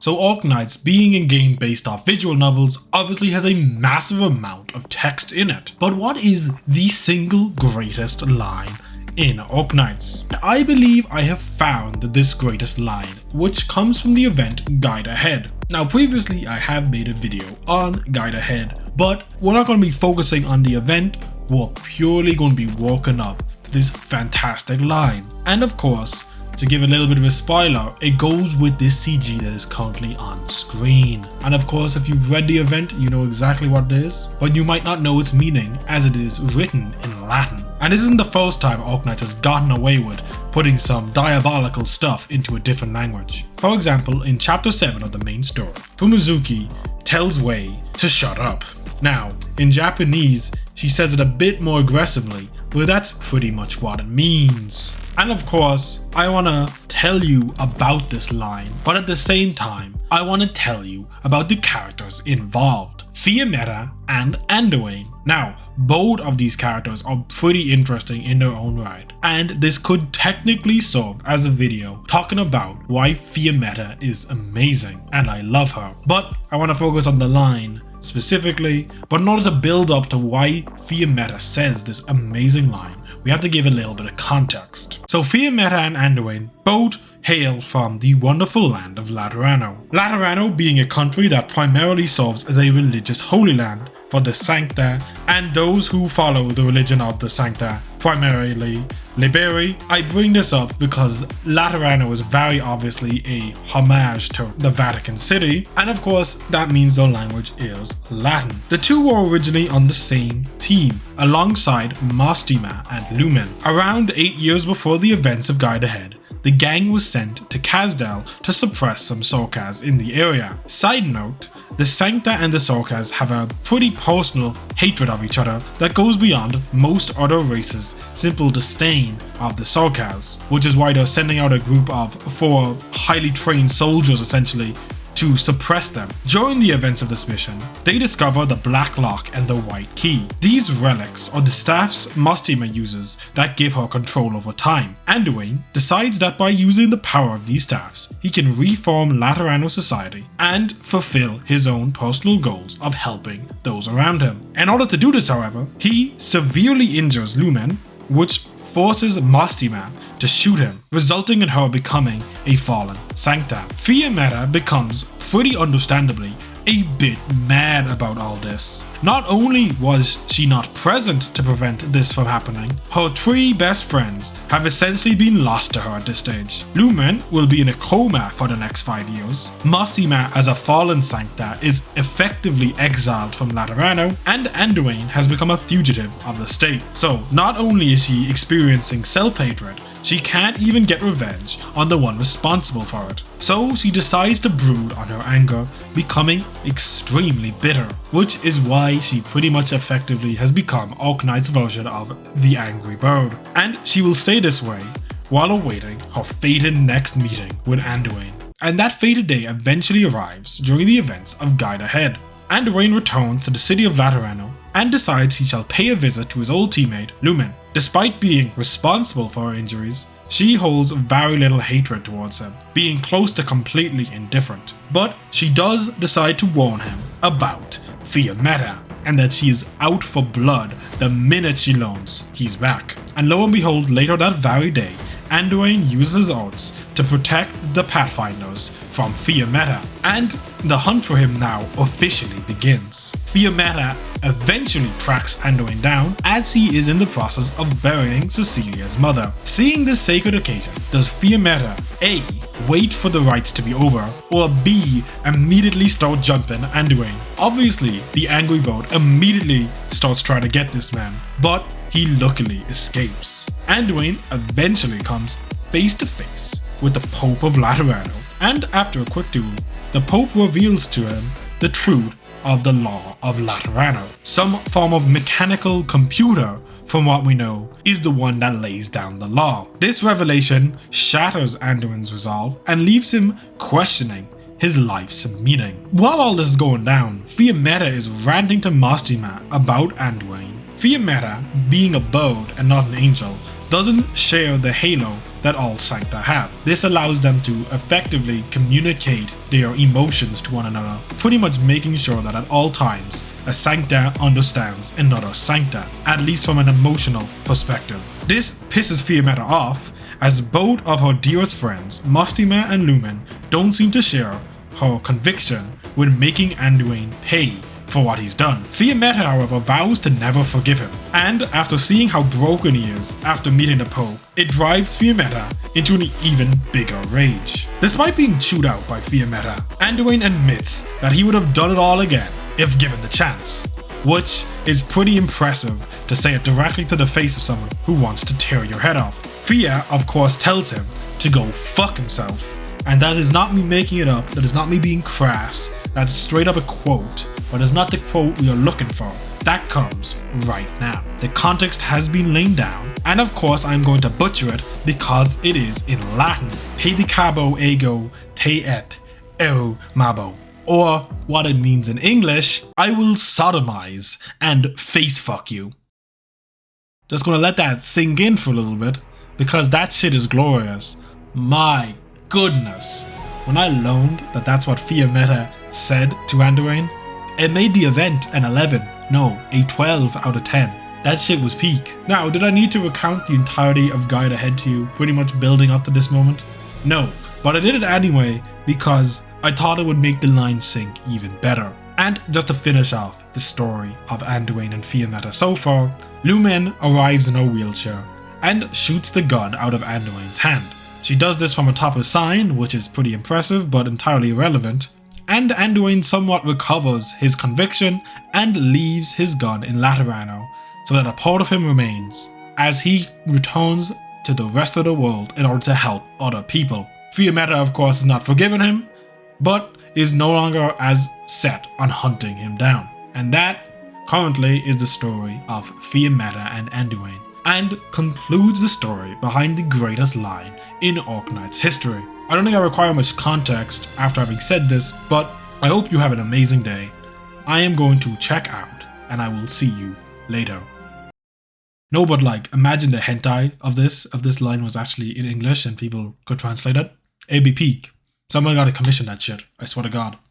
So Arknights, being a game based off visual novels, obviously has a massive amount of text in it. But what is the single greatest line in Arknights? I believe I have found this greatest line, which comes from the event Guide Ahead. Now previously I have made a video on Guide Ahead, but we're not going to be focusing on the event, we're purely going to be walking up to this fantastic line. And of course, to give a little bit of a spoiler, it goes with this CG that is currently on screen. And of course, if you've read the event, you know exactly what it is, but you might not know its meaning as it is written in Latin. And this isn't the first time Arknights has gotten away with putting some diabolical stuff into a different language. For example, in chapter 7 of the main story, Fumizuki tells Wei to shut up. Now, in Japanese, she says it a bit more aggressively, but that's pretty much what it means. And of course, I want to tell you about this line, but at the same time, I want to tell you about the characters involved, Fiametta and Anduin. Now, both of these characters are pretty interesting in their own right, and this could technically serve as a video talking about why Fiametta is amazing, and I love her. But I want to focus on the line specifically, but in order to build up to why Fiametta says this amazing line, we have to give a little bit of context. So Fiametta and Anduin both hail from the wonderful land of Laterano. Laterano being a country that primarily serves as a religious holy land for the Sancta and those who follow the religion of the Sancta, primarily Liberi. I bring this up because Laterano is very obviously a homage to the Vatican City, and of course that means their language is Latin. The two were originally on the same team alongside Mastima and Lumen. Around 8 years before the events of Guide Ahead, the gang was sent to Kazdel to suppress some Sorkas in the area. Side note, the Sancta and the Sorkas have a pretty personal hatred of each other that goes beyond most other races' simple disdain of the Sorkas, which is why they're sending out a group of 4 highly trained soldiers essentially to suppress them. During the events of this mission, they discover the Black Lock and the White Key. These relics are the staffs Mastima uses that give her control over time. Anduin decides that by using the power of these staffs, he can reform Laterano society and fulfill his own personal goals of helping those around him. In order to do this, however, he severely injures Lumen, which forces Mastima to shoot him, resulting in her becoming a fallen Sancta. Fiametta becomes, pretty understandably, a bit mad about all this. Not only was she not present to prevent this from happening, her 3 best friends have essentially been lost to her at this stage. Lumen will be in a coma for the next 5 years. Mastima, as a fallen Sancta, is effectively exiled from Laterano, and Anduin has become a fugitive of the state. So not only is she experiencing self-hatred, she can't even get revenge on the one responsible for it. So she decides to brood on her anger, becoming extremely bitter, which is why she pretty much effectively has become Arknights' version of the Angry Bird. And she will stay this way while awaiting her fated next meeting with Anduin. And that fated day eventually arrives during the events of Guide Ahead. Anduin returns to the city of Laterano and decides he shall pay a visit to his old teammate, Lumen. Despite being responsible for her injuries, she holds very little hatred towards him, being close to completely indifferent. But she does decide to warn him about Fiametta, and that she is out for blood the minute she learns he's back. And lo and behold, later that very day, Anduin uses his arts to protect the Pathfinders from Fiametta, and the hunt for him now officially begins. Fiametta eventually tracks Anduin down as he is in the process of burying Cecilia's mother. Seeing this sacred occasion, does Fiametta A. wait for the rites to be over, or B. immediately start jumping Anduin? Obviously, the Angry Bird immediately starts trying to get this man, but he luckily escapes. Anduin eventually comes face to face with the Pope of Laterano, and after a quick duel, the Pope reveals to him the truth of the law of Laterano. Some form of mechanical computer, from what we know, is the one that lays down the law. This revelation shatters Anduin's resolve and leaves him questioning his life's meaning. While all this is going down, Fiametta is ranting to Mastima about Anduin. Fiametta, being a bird and not an angel, doesn't share the halo that all Sancta have. This allows them to effectively communicate their emotions to one another, pretty much making sure that at all times a Sancta understands another Sancta, at least from an emotional perspective. This pisses Fiammetta off, as both of her dearest friends, Mostima and Lumen, don't seem to share her conviction with making Anduin pay for what he's done. Fiammetta, however, vows to never forgive him, and after seeing how broken he is after meeting the Pope, it drives Fiammetta into an even bigger rage. Despite being chewed out by Fiammetta, Anduin admits that he would have done it all again if given the chance, which is pretty impressive to say it directly to the face of someone who wants to tear your head off. Fia, of course, tells him to go fuck himself, and that is not me making it up, that is not me being crass, that's straight up a quote, but it's not the quote we are looking for. That comes right now. The context has been laid down, and of course I'm going to butcher it because it is in Latin. Pedicabo ego te et eu mabo. Or what it means in English, I will sodomize and face fuck you. Just gonna let that sink in for a little bit, because that shit is glorious. My goodness. When I learned that that's what Fiammetta said to Anduin, it made the event an 11, no, a 12 out of 10. That shit was peak. Now, did I need to recount the entirety of Guide Ahead to You, pretty much building up to this moment? No, but I did it anyway because I thought it would make the line sink even better. And just to finish off the story of Anduin and Fiammetta so far, Lumen arrives in her wheelchair and shoots the gun out of Anduin's hand. She does this from atop a sign, which is pretty impressive but entirely irrelevant, and Anduin somewhat recovers his conviction and leaves his gun in Laterano so that a part of him remains, as he returns to the rest of the world in order to help other people. Fiammetta, of course, has not forgiven him, but is no longer as set on hunting him down. And that currently is the story of Fiammetta and Anduin, and concludes the story behind the greatest line in Arknights history. I don't think I require much context after having said this, but I hope you have an amazing day. I am going to check out, and I will see you later. No, but like, imagine the hentai of this line was actually in English and people could translate it. It'd be peak. Someone gotta commission that shit, I swear to God.